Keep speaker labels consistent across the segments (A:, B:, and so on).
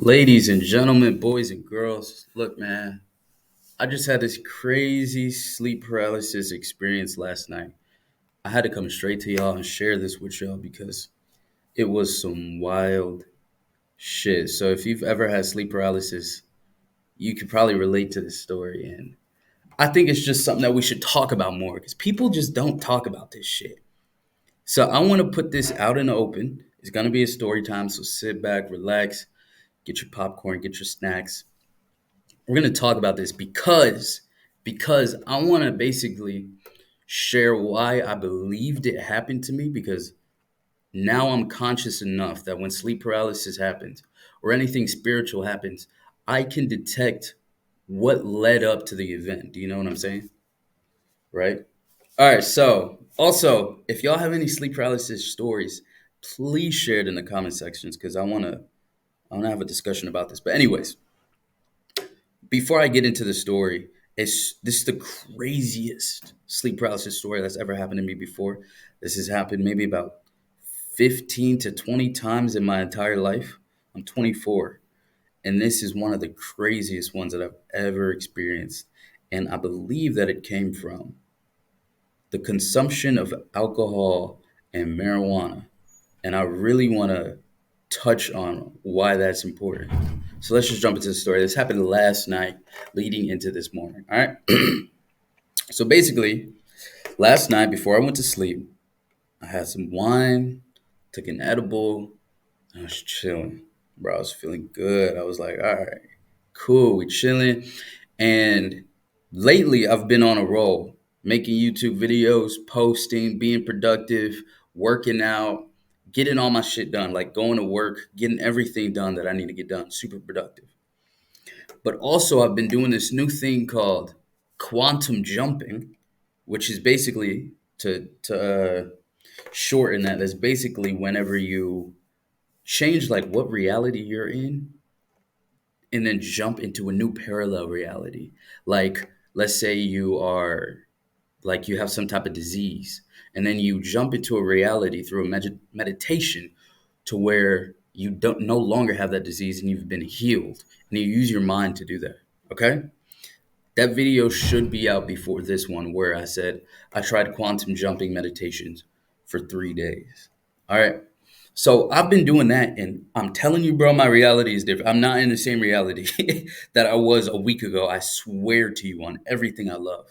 A: Ladies and gentlemen, boys and girls, look, man, I just had this crazy sleep paralysis experience last night. I had to come straight to y'all and share this with y'all because it was some wild shit. So, if you've ever had sleep paralysis, you could probably relate to this story. And I think it's just something that we should talk about more because people just don't talk about this shit. So, I want to put this out in the open. It's going to be a story time. So, sit back, relax, get your popcorn, get your snacks. We're going to talk about this because I want to basically share why I believed it happened to me because now I'm conscious enough that when sleep paralysis happens or anything spiritual happens, I can detect what led up to the event. Do you know what I'm saying? Right? All right, so also, if y'all have any sleep paralysis stories, please share it in the comment sections because I want to have a discussion about this. But anyways, before I get into the story, this is the craziest sleep paralysis story that's ever happened to me before. This has happened maybe about 15 to 20 times in my entire life. I'm 24, and this is one of the craziest ones that I've ever experienced. And I believe that it came from the consumption of alcohol and marijuana. And I really want to touch on why that's important. So let's just jump into the story. This happened last night, leading into this morning. All right. So basically, last night before I went to sleep, I had some wine, took an edible, and I was chilling. Bro, I was feeling good. I was like, all right, cool, we chilling. And lately, I've been on a roll, making YouTube videos, posting, being productive, working out, getting all my shit done, like going to work, getting everything done that I need to get done, super productive. But also, I've been doing this new thing called quantum jumping, which is basically to shorten that. That's basically whenever you change like what reality you're in and then jump into a new parallel reality. Like, let's say you are like you have some type of disease, and then you jump into a reality through a meditation to where you don't no longer have that disease and you've been healed, and you use your mind to do that. Okay, that video should be out before this one where I said I tried quantum jumping meditations for 3 days. All right. So I've been doing that, and I'm telling you, bro, my reality is different. I'm not in the same reality that I was a week ago. I swear to you on everything I love.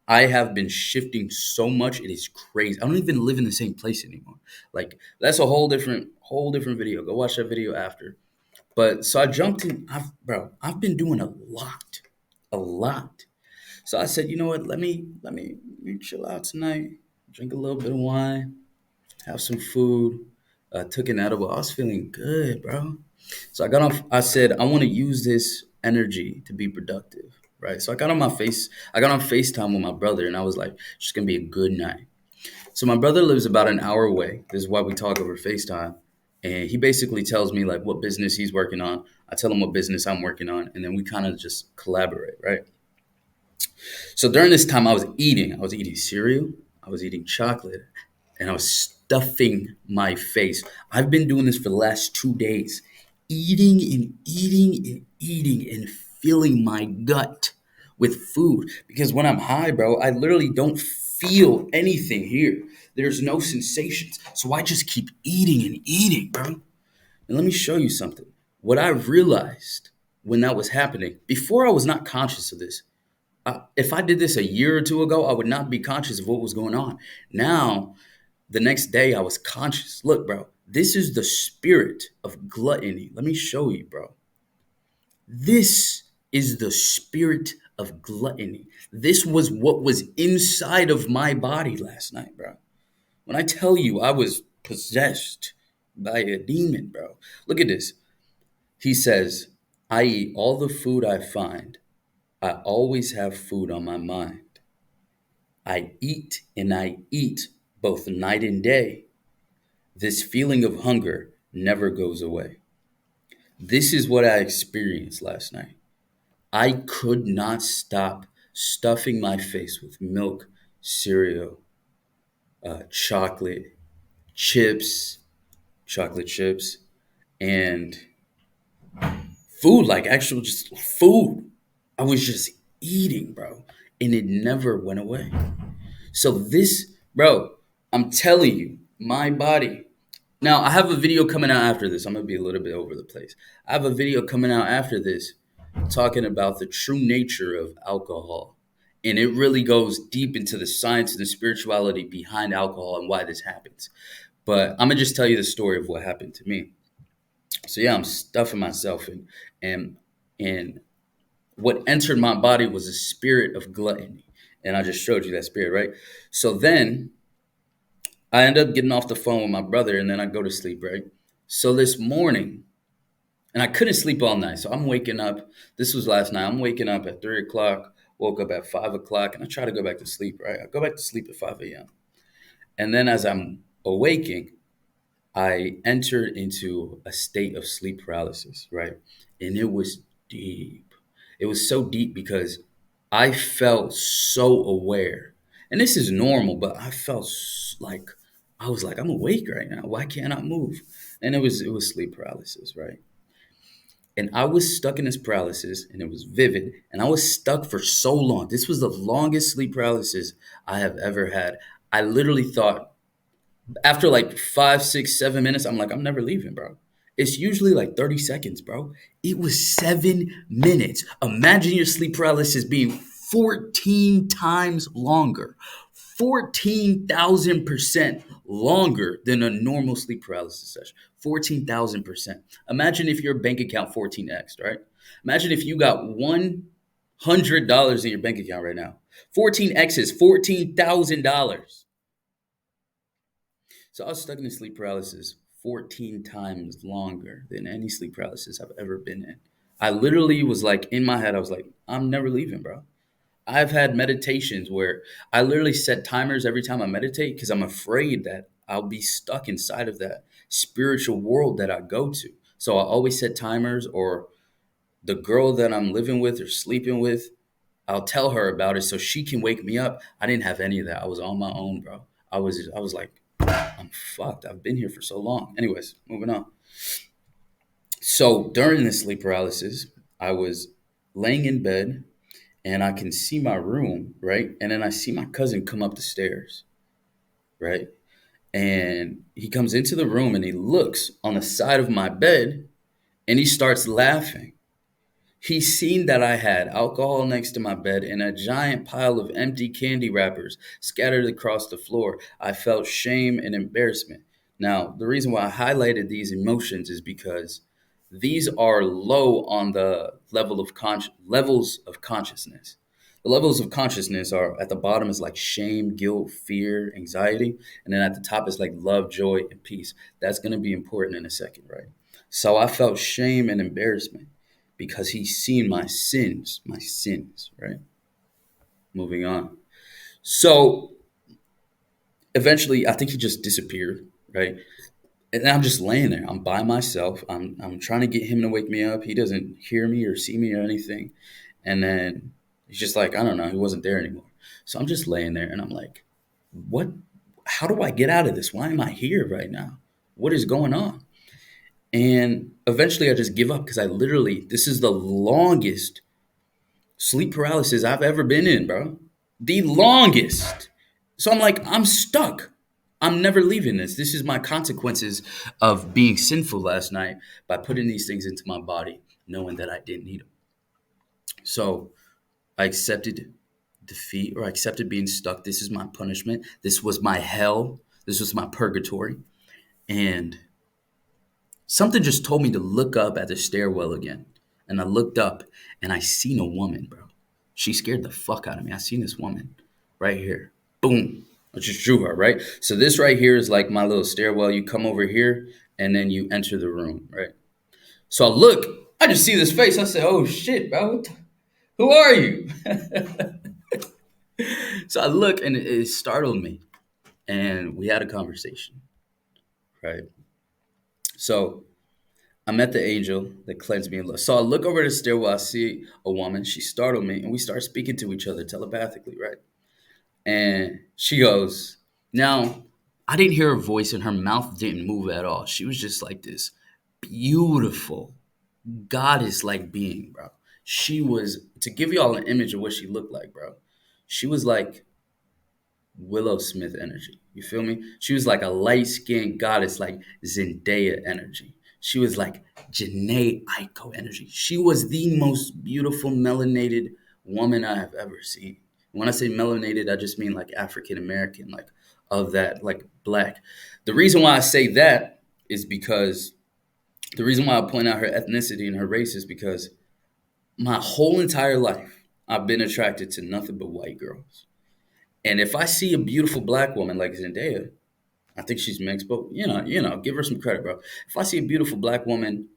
A: I have been shifting so much. It is crazy. I don't even live in the same place anymore. Like that's a whole different video. Go watch that video after. But so I jumped in. I've been doing a lot. So I said, you know what? Let me chill out tonight. Drink a little bit of wine, have some food. Took an edible. I was feeling good, bro. So I got off. I said I want to use this energy to be productive, right? So I got on my face. I got on Facetime with my brother, and I was like, "It's just gonna be a good night." So my brother lives about an hour away. This is why we talk over Facetime, and he basically tells me like what business he's working on. I tell him what business I'm working on, and then we kind of just collaborate, right? So during this time, I was eating. I was eating cereal. I was eating chocolate, and I was stuffing my face. I've been doing this for the last 2 days, eating and eating and eating and filling my gut with food. Because when I'm high, bro, I literally don't feel anything here. There's no sensations. So I just keep eating and eating, bro. And let me show you something. What I realized when that was happening, before I was not conscious of this, if I did this a year or two ago, I would not be conscious of what was going on. Now, the next day, I was conscious. Look, bro, this is the spirit of gluttony. Let me show you, bro. This is the spirit of gluttony. This was what was inside of my body last night, bro. When I tell you I was possessed by a demon, bro. Look at this. He says, I eat all the food I find. I always have food on my mind. I eat and I eat both night and day. This feeling of hunger never goes away. This is what I experienced last night. I could not stop stuffing my face with milk, cereal, chocolate, chips, chocolate chips, and food, like actual just food. I was just eating, bro, and it never went away. So this, bro, I'm telling you, my body. Now I have a video coming out after this. I'm gonna be a little bit over the place. I have a video coming out after this talking about the true nature of alcohol. And it really goes deep into the science and the spirituality behind alcohol and why this happens. But I'm gonna just tell you the story of what happened to me. So yeah, I'm stuffing myself and and what entered my body was a spirit of gluttony. And I just showed you that spirit, right? So then I end up getting off the phone with my brother and then I go to sleep, right? So this morning, and I couldn't sleep all night. So I'm waking up. This was last night. I'm waking up at 3 o'clock, woke up at 5 o'clock, and I try to go back to sleep, right? I go back to sleep at 5 a.m. And then as I'm awaking, I entered into a state of sleep paralysis, right? And it was deep. It was so deep because I felt so aware. And this is normal, but I felt like I was like, I'm awake right now. Why can't I move? And it was sleep paralysis, right? And I was stuck in this paralysis and it was vivid. And I was stuck for so long. This was the longest sleep paralysis I have ever had. I literally thought after like 5, 6, 7 minutes, I'm like, I'm never leaving, bro. It's usually like 30 seconds, bro. It was 7 minutes. Imagine your sleep paralysis being 14 times longer, 14,000% longer than a normal sleep paralysis session. 14,000%. Imagine if your bank account 14x, right? Imagine if you got $100 in your bank account right now. 14x is $14,000. So I was stuck in sleep paralysis 14 times longer than any sleep paralysis I've ever been in. I literally was like, in my head, I was like, I'm never leaving, bro. I've had meditations where I literally set timers every time I meditate because I'm afraid that I'll be stuck inside of that spiritual world that I go to. So I always set timers, or the girl that I'm living with or sleeping with, I'll tell her about it so she can wake me up. I didn't have any of that. I was on my own, bro. I was like, I'm fucked. I've been here for so long. Anyways, moving on. So during this sleep paralysis, I was laying in bed and I can see my room, right? And then I see my cousin come up the stairs, right? And he comes into the room and he looks on the side of my bed and he starts laughing. He seen that I had alcohol next to my bed and a giant pile of empty candy wrappers scattered across the floor. I felt shame and embarrassment. Now, the reason why I highlighted these emotions is because these are low on the levels of consciousness. The levels of consciousness are at the bottom is like shame, guilt, fear, anxiety, and then at the top is like love, joy, and peace. That's going to be important in a second, right? So I felt shame and embarrassment because he's seen my sins, right? Moving on. So eventually, I think he just disappeared, right? And I'm just laying there. I'm by myself. I'm trying to get him to wake me up. He doesn't hear me or see me or anything. And then he's just like, I don't know, he wasn't there anymore. So I'm just laying there and I'm like, what? How do I get out of this? Why am I here right now? What is going on? And eventually I just give up because this is the longest sleep paralysis I've ever been in, bro. The longest. So I'm like, I'm stuck. I'm never leaving this. This is my consequences of being sinful last night by putting these things into my body, knowing that I didn't need them. So I accepted defeat, or I accepted being stuck. This is my punishment. This was my hell. This was my purgatory. And something just told me to look up at the stairwell again. And I looked up and I seen a woman, bro. She scared the fuck out of me. I seen this woman right here. Boom. I just drew her, right? So this right here is like my little stairwell. You come over here and then you enter the room, right? So I look, I just see this face. I said, oh shit, bro. Who are you? So I look and it startled me. And we had a conversation, right? So I met the angel that cleansed me in love. So I look over the stairwell, I see a woman. She startled me, and we start speaking to each other telepathically, right? And she goes, now, I didn't hear her voice, and her mouth didn't move at all. She was just like this beautiful, goddess like being, bro. She was, to give y'all an image of what she looked like, bro. She was like Willow Smith energy. You feel me? She was like a light skinned goddess, like Zendaya energy. She was like Janae Aiko energy. She was the most beautiful melanated woman I have ever seen. When I say melanated, I just mean like African American, like of that, like black. The reason why I say that is because the reason why I point out her ethnicity and her race is because my whole entire life I've been attracted to nothing but white girls. And if I see a beautiful black woman like Zendaya, I think she's mixed, but give her some credit, bro. If I see a beautiful black woman,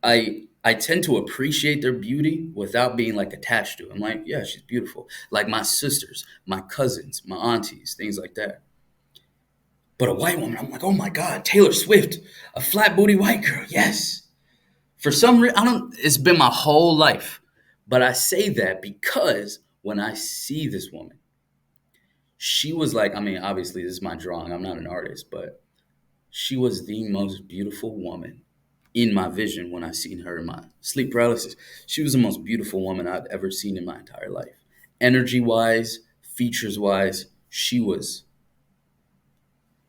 A: I tend to appreciate their beauty without being like attached to it. I'm like, yeah, she's beautiful. Like my sisters, my cousins, my aunties, things like that. But a white woman, I'm like, oh my God, Taylor Swift, a flat booty white girl, yes. For some reason, I don't. It's been my whole life, but I say that because when I see this woman, she was like, I mean, obviously this is my drawing. I'm not an artist, but she was the most beautiful woman in my vision when I seen her in my sleep paralysis. She was the most beautiful woman I've ever seen in my entire life. Energy wise, features wise, she was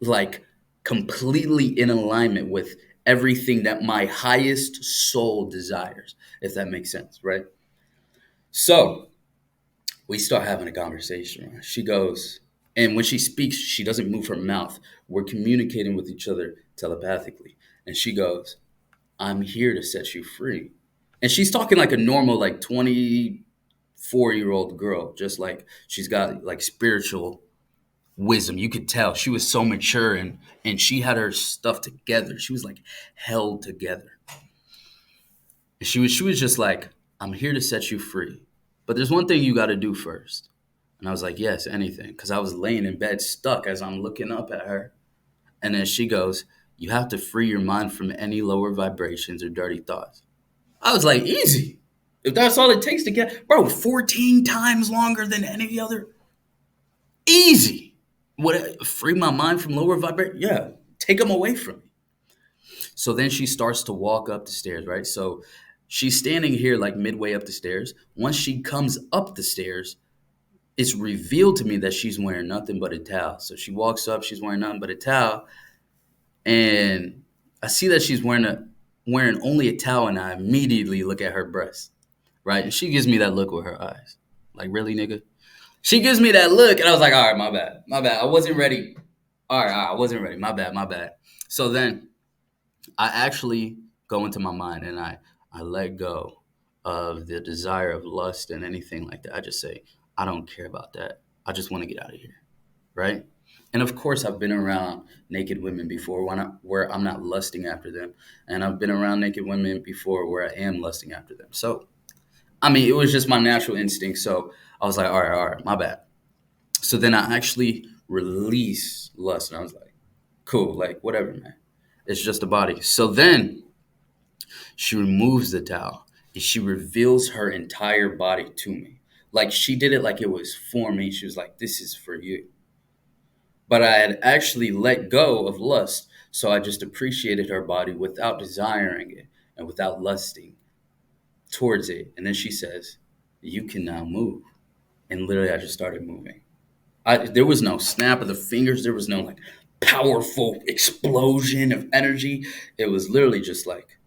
A: like completely in alignment with everything that my highest soul desires, if that makes sense, right? So we start having a conversation. Right? She goes, and when she speaks, she doesn't move her mouth. We're communicating with each other telepathically. And she goes, I'm here to set you free. And she's talking like a normal, like 24-year-old girl, just like she's got like spiritual wisdom. You could tell she was so mature and she had her stuff together. She was like held together. And she was just like, I'm here to set you free. But there's one thing you got to do first. And I was like, yes, anything. Because I was laying in bed stuck as I'm looking up at her. And then she goes, you have to free your mind from any lower vibrations or dirty thoughts. I was like, easy. If that's all it takes to get, bro, 14 times longer than any other, easy. What, free my mind from lower vibrations? Yeah, take them away from me. So then she starts to walk up the stairs, right? So she's standing here like midway up the stairs. Once she comes up the stairs, it's revealed to me that she's wearing nothing but a towel. So she walks up, she's wearing nothing but a towel, and I see that she's wearing only a towel, and I immediately look at her breasts, right? And she gives me that look with her eyes, like, really, nigga? She gives me that look, and I was like, all right, my bad. I wasn't ready. All right, I wasn't ready. My bad. So then I actually go into my mind and I let go of the desire of lust and anything like that. I just say, I don't care about that. I just want to get out of here, right? And of course, I've been around naked women before where I'm not lusting after them. And I've been around naked women before where I am lusting after them. So, I mean, it was just my natural instinct. So I was like, all right, my bad. So then I actually release lust. And I was like, cool, like, whatever, man. It's just a body. So then she removes the towel and she reveals her entire body to me. Like she did it like it was for me. She was like, this is for you. But I had actually let go of lust. So I just appreciated her body without desiring it and without lusting towards it. And then she says, you can now move. And literally, I just started moving. There was no snap of the fingers. There was no like powerful explosion of energy. It was literally just like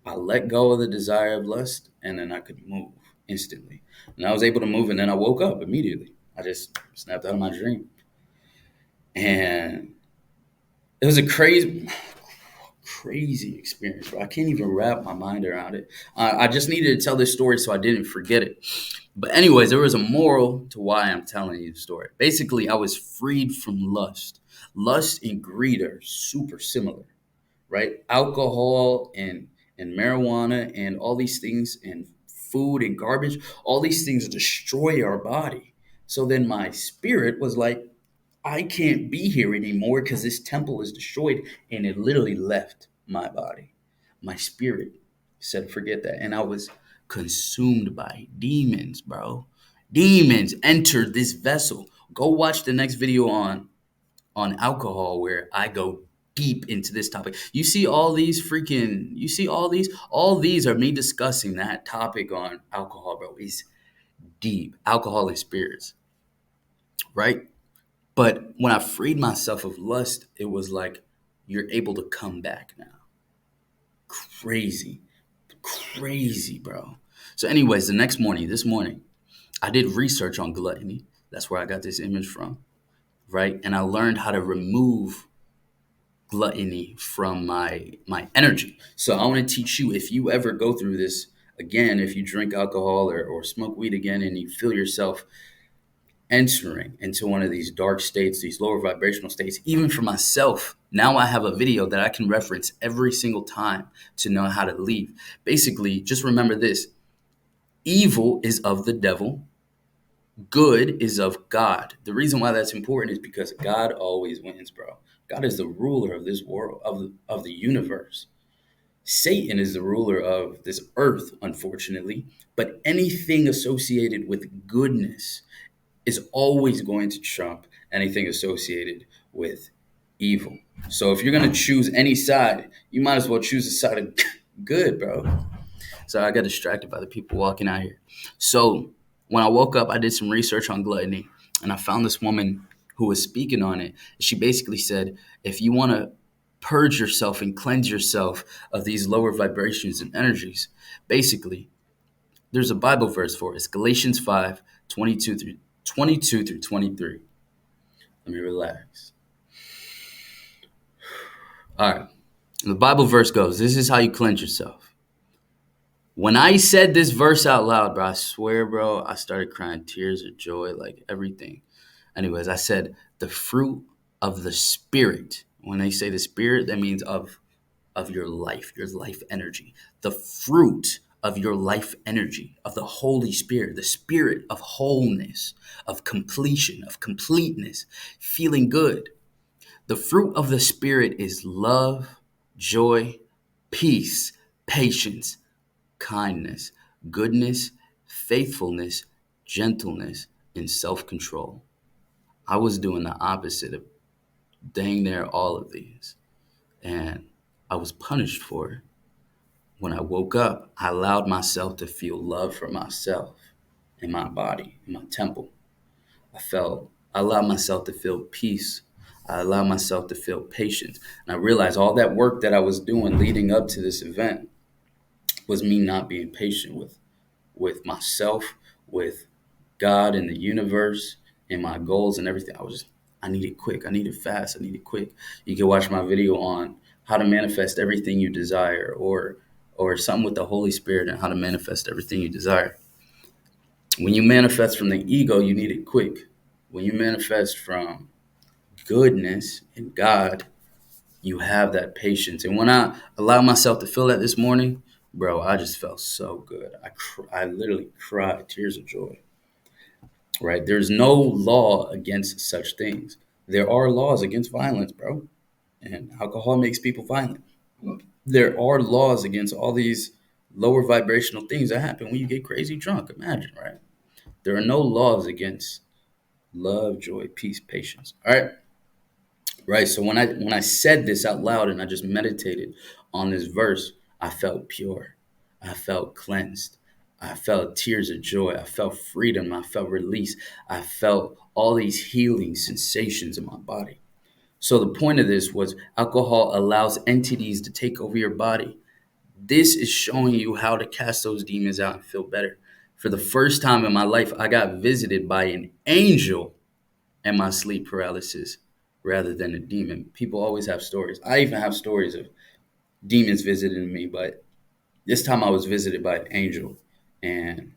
A: I let go of the desire of lust and then I could move instantly. And I was able to move and then I woke up immediately. I just snapped out of my dream. And it was a crazy experience, bro. I can't even wrap my mind around it. I just needed to tell this story so I didn't forget it. But anyways, there was a moral to why I'm telling you the story. Basically, I was freed from lust. Lust and greed are super similar, right? Alcohol and marijuana and all these things and food and garbage, all these things destroy our body. So then my spirit was like, I can't be here anymore because this temple is destroyed. And it literally left my body. My spirit said, forget that. And I was consumed by demons, bro. Demons entered this vessel. Go watch the next video on alcohol where I go deep into this topic. All these are me discussing that topic on alcohol, bro. Is deep. Alcohol and spirits, right? But when I freed myself of lust, it was like you're able to come back now. Crazy, crazy, bro. So, anyways, this morning, I did research on gluttony. That's where I got this image from, right? And I learned how to remove gluttony from my energy. So I want to teach you, if you ever go through this again, if you drink alcohol or smoke weed again and you feel yourself entering into one of these dark states, these lower vibrational states, even for myself, now I have a video that I can reference every single time to know how to leave. Basically, just remember this: evil is of the devil, good is of God. The reason why that's important is because God always wins, bro. God is the ruler of this world, of the universe. Satan is the ruler of this earth, unfortunately. But anything associated with goodness is always going to trump anything associated with evil. So if you're going to choose any side, you might as well choose the side of good, bro. So I got distracted by the people walking out here. So when I woke up, I did some research on gluttony, and I found this woman who was speaking on it. She basically said, if you want to purge yourself and cleanse yourself of these lower vibrations and energies, basically, there's a Bible verse for it. It's Galatians 5, 22 through 23. Let me relax. All right. The Bible verse goes, this is how you cleanse yourself. When I said this verse out loud, bro, I swear, bro, I started crying tears of joy, like everything. Anyways, I said the fruit of the spirit. When they say the spirit, that means of your life energy. The fruit of your life energy, of the Holy Spirit, the spirit of wholeness, of completion, of completeness, feeling good. The fruit of the spirit is love, joy, peace, patience, kindness, goodness, faithfulness, gentleness, and self-control. I was doing the opposite of dang near all of these, and I was punished for it. When I woke up, I allowed myself to feel love for myself in my body, in my temple. I allowed myself to feel peace. I allowed myself to feel patience. And I realized all that work that I was doing leading up to this event was me not being patient with myself, with God and the universe and my goals and everything. I need it quick. I need it fast. I need it quick. You can watch my video on how to manifest everything you desire, or something with the Holy Spirit and how to manifest everything you desire. When you manifest from the ego, you need it quick. When you manifest from goodness and God, you have that patience. And when I allowed myself to feel that this morning, bro, I just felt so good. I literally cried tears of joy. Right? There's no law against such things. There are laws against violence, bro. And alcohol makes people violent. There are laws against all these lower vibrational things that happen when you get crazy drunk. Imagine, right? There are no laws against love, joy, peace, patience. All right. Right. So when I said this out loud and I just meditated on this verse, I felt pure. I felt cleansed. I felt tears of joy. I felt freedom. I felt release. I felt all these healing sensations in my body. So the point of this was alcohol allows entities to take over your body. This is showing you how to cast those demons out and feel better. For the first time in my life, I got visited by an angel and my sleep paralysis rather than a demon. People always have stories. I even have stories of demons visiting me, but this time I was visited by an angel, and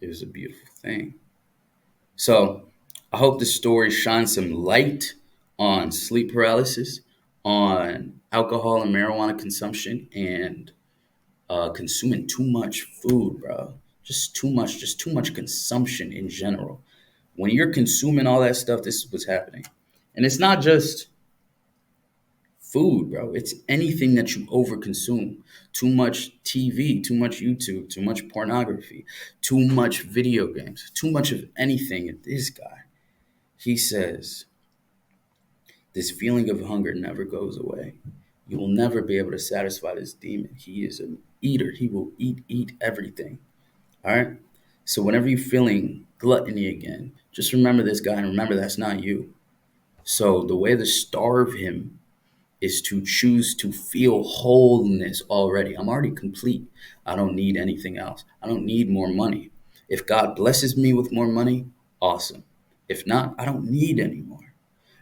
A: it was a beautiful thing. So I hope this story shines some light on sleep paralysis, on alcohol and marijuana consumption, and consuming too much food, bro. Just too much consumption in general. When you're consuming all that stuff, this is what's happening. And it's not just food, bro. It's anything that you overconsume. Too much TV, too much YouTube, too much pornography, too much video games, too much of anything. And this guy, he says, This feeling of hunger never goes away. You will never be able to satisfy this demon. He is an eater. He will eat everything. All right. So whenever you're feeling gluttony again, just remember this guy and remember that's not you. So the way to starve him is to choose to feel wholeness already. I'm already complete. I don't need anything else. I don't need more money. If God blesses me with more money, awesome. If not, I don't need any more.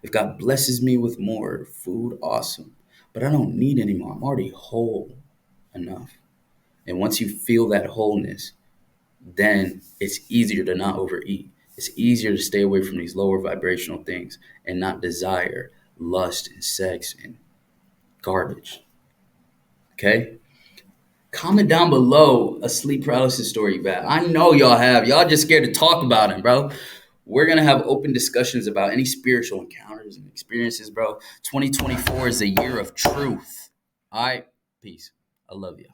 A: If God blesses me with more food, awesome. But I don't need any more. I'm already whole enough. And once you feel that wholeness, then it's easier to not overeat. It's easier to stay away from these lower vibrational things and not desire lust and sex and garbage. Okay? Comment down below a sleep paralysis story you've had. I know y'all have. Y'all just scared to talk about it, bro. We're going to have open discussions about any spiritual encounters and experiences, bro. 2024 is a year of truth. All right? Peace. I love you.